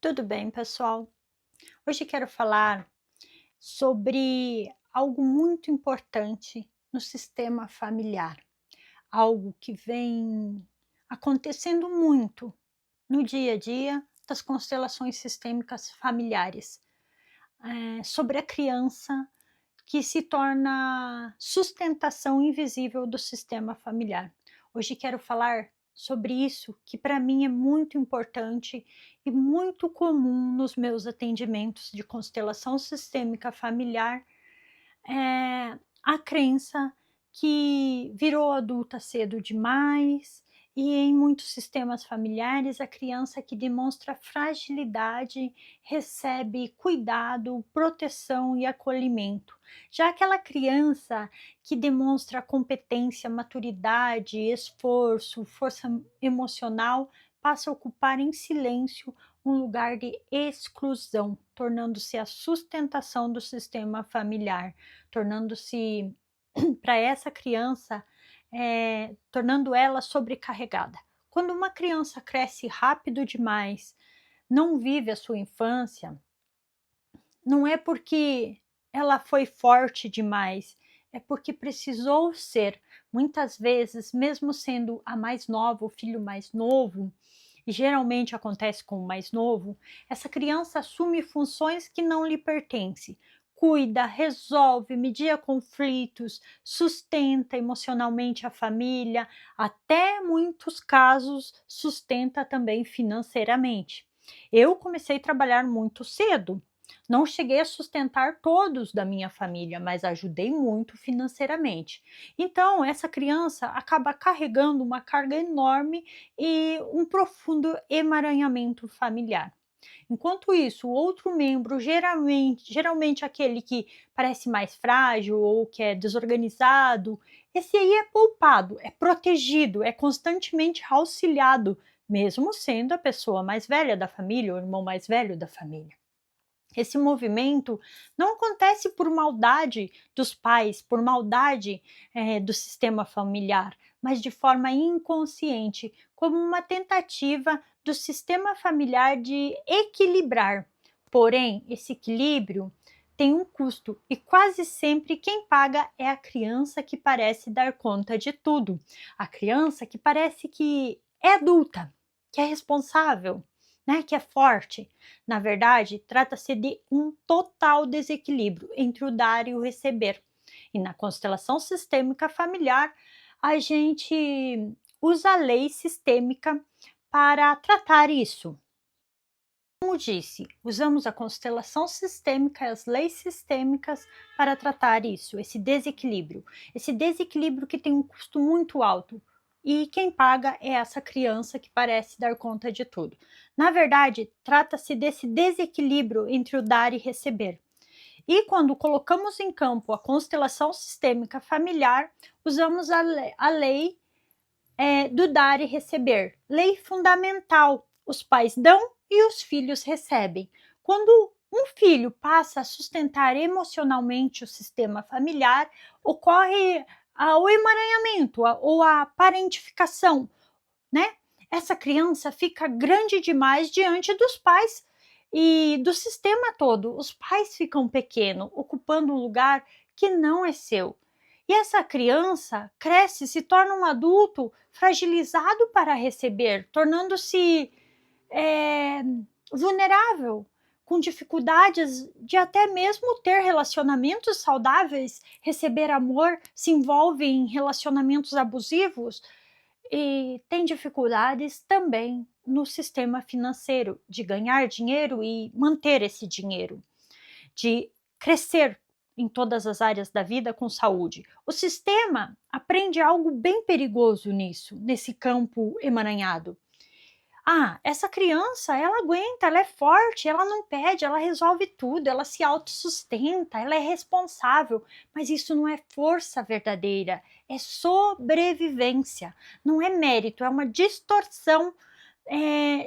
Tudo bem, pessoal? Hoje quero falar sobre algo muito importante no sistema familiar, algo que vem acontecendo muito no dia a dia das constelações sistêmicas familiares, sobre a criança que se torna sustentação invisível do sistema familiar. Hoje quero falar sobre isso, que para mim é muito importante e muito comum nos meus atendimentos de constelação sistêmica familiar, a crença que virou adulta cedo demais e em muitos sistemas familiares a criança que demonstra fragilidade recebe cuidado, proteção e acolhimento. Já aquela criança que demonstra competência, maturidade, esforço, força emocional passa a ocupar em silêncio um lugar de exclusão, tornando-se a sustentação do sistema familiar, tornando-se para essa criança, tornando ela sobrecarregada. Quando uma criança cresce rápido demais, não vive a sua infância, não é porque ela foi forte demais, é porque precisou ser. Muitas vezes, mesmo sendo a mais nova, o filho mais novo, e geralmente acontece com o mais novo, essa criança assume funções que não lhe pertencem. Cuida, resolve, media conflitos, sustenta emocionalmente a família, até muitos casos sustenta também financeiramente. Eu comecei a trabalhar muito cedo. Não cheguei a sustentar todos da minha família, mas ajudei muito financeiramente. Então, essa criança acaba carregando uma carga enorme e um profundo emaranhamento familiar. Enquanto isso, o outro membro, geralmente aquele que parece mais frágil ou que é desorganizado, esse aí é poupado, é protegido, é constantemente auxiliado, mesmo sendo a pessoa mais velha da família, o irmão mais velho da família. Esse movimento não acontece por maldade dos pais, por maldade do sistema familiar, mas de forma inconsciente, como uma tentativa do sistema familiar de equilibrar. Porém, esse equilíbrio tem um custo e quase sempre quem paga é a criança que parece dar conta de tudo, a criança que parece que é adulta, que é responsável, né, que é forte. Na verdade, trata-se de um total desequilíbrio entre o dar e o receber. E na constelação sistêmica familiar, a gente usa a lei sistêmica para tratar isso. Como disse, usamos a constelação sistêmica e as leis sistêmicas para tratar isso, esse desequilíbrio. Esse desequilíbrio que tem um custo muito alto. E quem paga é essa criança que parece dar conta de tudo. Na verdade, trata-se desse desequilíbrio entre o dar e receber. E quando colocamos em campo a constelação sistêmica familiar, usamos a lei do dar e receber. Lei fundamental. Os pais dão e os filhos recebem. Quando um filho passa a sustentar emocionalmente o sistema familiar, ocorre o emaranhamento ou a parentificação, né? Essa criança fica grande demais diante dos pais e do sistema todo. Os pais ficam pequenos, ocupando um lugar que não é seu. E essa criança cresce, se torna um adulto fragilizado para receber, tornando-se é, vulnerável, com dificuldades de até mesmo ter relacionamentos saudáveis, receber amor, se envolve em relacionamentos abusivos e tem dificuldades também no sistema financeiro, de ganhar dinheiro e manter esse dinheiro, de crescer em todas as áreas da vida com saúde. O sistema aprende algo bem perigoso nisso, nesse campo emaranhado. Ah, essa criança, ela aguenta, ela é forte, ela não pede, ela resolve tudo, ela se autossustenta, ela é responsável, mas isso não é força verdadeira, é sobrevivência, não é mérito, é uma distorção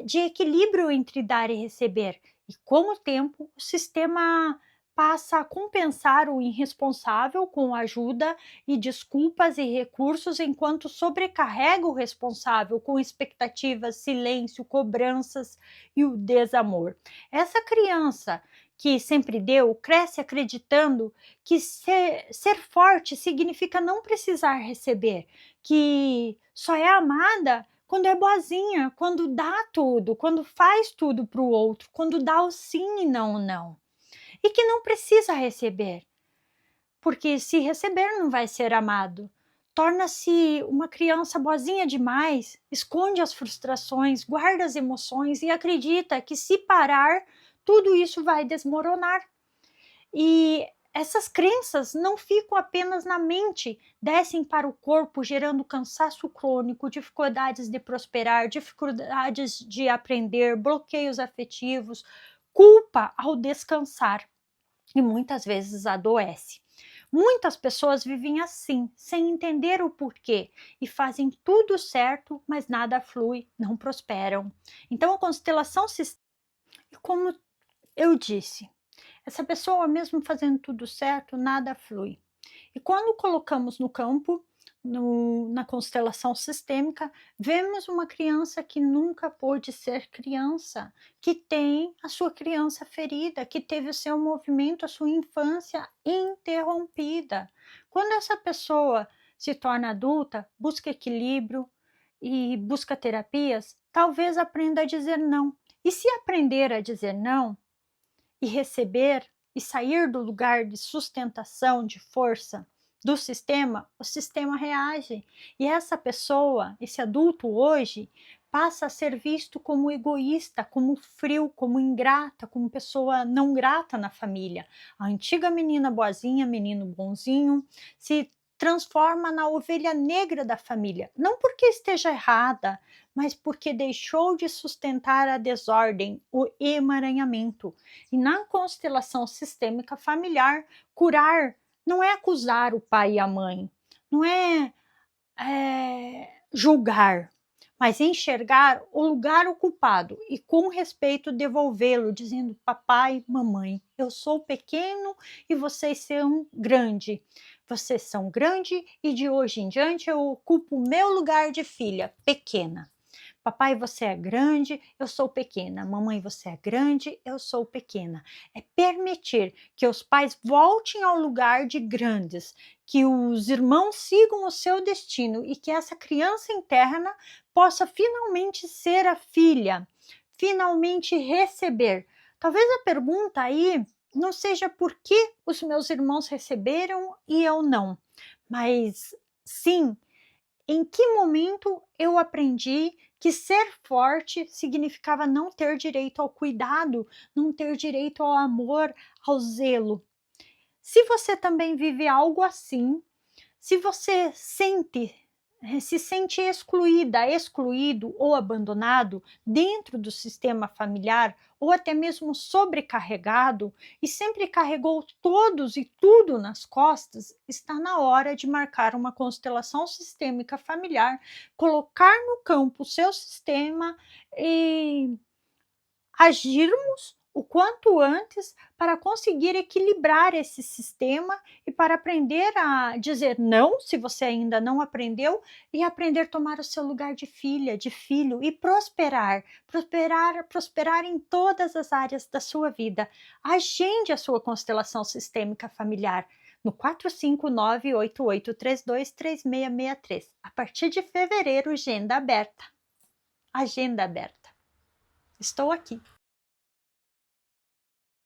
de equilíbrio entre dar e receber. E com o tempo, o sistema passa a compensar o irresponsável com ajuda e desculpas e recursos, enquanto sobrecarrega o responsável com expectativas, silêncio, cobranças e o desamor. Essa criança que sempre deu cresce acreditando que ser forte significa não precisar receber, que só é amada quando é boazinha, quando dá tudo, quando faz tudo para o outro, quando dá o sim e não o não. E que não precisa receber, porque se receber não vai ser amado. Torna-se uma criança boazinha demais, esconde as frustrações, guarda as emoções e acredita que se parar, tudo isso vai desmoronar. E essas crenças não ficam apenas na mente, descem para o corpo, gerando cansaço crônico, dificuldades de prosperar, dificuldades de aprender, bloqueios afetivos, culpa ao descansar e muitas vezes adoece. Muitas pessoas vivem assim, sem entender o porquê, e fazem tudo certo, mas nada flui, não prosperam. Então a constelação sistêmica, como eu disse, essa pessoa, mesmo fazendo tudo certo, nada flui. E quando colocamos no campo, na constelação sistêmica, vemos uma criança que nunca pôde ser criança, que tem a sua criança ferida, que teve o seu movimento, a sua infância interrompida. Quando essa pessoa se torna adulta, busca equilíbrio e busca terapias, talvez aprenda a dizer não. E se aprender a dizer não, e receber e sair do lugar de sustentação, de força do sistema, o sistema reage. E essa pessoa, esse adulto hoje, passa a ser visto como egoísta, como frio, como ingrata, como pessoa não grata na família. A antiga menina boazinha, menino bonzinho, se transforma na ovelha negra da família, não porque esteja errada, mas porque deixou de sustentar a desordem, o emaranhamento. E na constelação sistêmica familiar, curar não é acusar o pai e a mãe, não é, julgar, mas enxergar o lugar ocupado e com respeito devolvê-lo, dizendo: papai, mamãe, eu sou pequeno e vocês são grande. Vocês são grande e de hoje em diante eu ocupo o meu lugar de filha pequena. Papai, você é grande, eu sou pequena. Mamãe, você é grande, eu sou pequena. É permitir que os pais voltem ao lugar de grandes, que os irmãos sigam o seu destino e que essa criança interna possa finalmente ser a filha, finalmente receber. Talvez a pergunta aí não seja por que os meus irmãos receberam e eu não, mas sim, em que momento eu aprendi que ser forte significava não ter direito ao cuidado, não ter direito ao amor, ao zelo? Se você também vive algo assim, se você se sente excluída, excluído ou abandonado dentro do sistema familiar, ou até mesmo sobrecarregado, e sempre carregou todos e tudo nas costas, está na hora de marcar uma constelação sistêmica familiar, colocar no campo o seu sistema e agirmos o quanto antes para conseguir equilibrar esse sistema e para aprender a dizer não, se você ainda não aprendeu, e aprender a tomar o seu lugar de filha, de filho e prosperar, prosperar, prosperar em todas as áreas da sua vida. Agende a sua constelação sistêmica familiar no 459-8832-3663. A partir de fevereiro, agenda aberta. Agenda aberta. Estou aqui.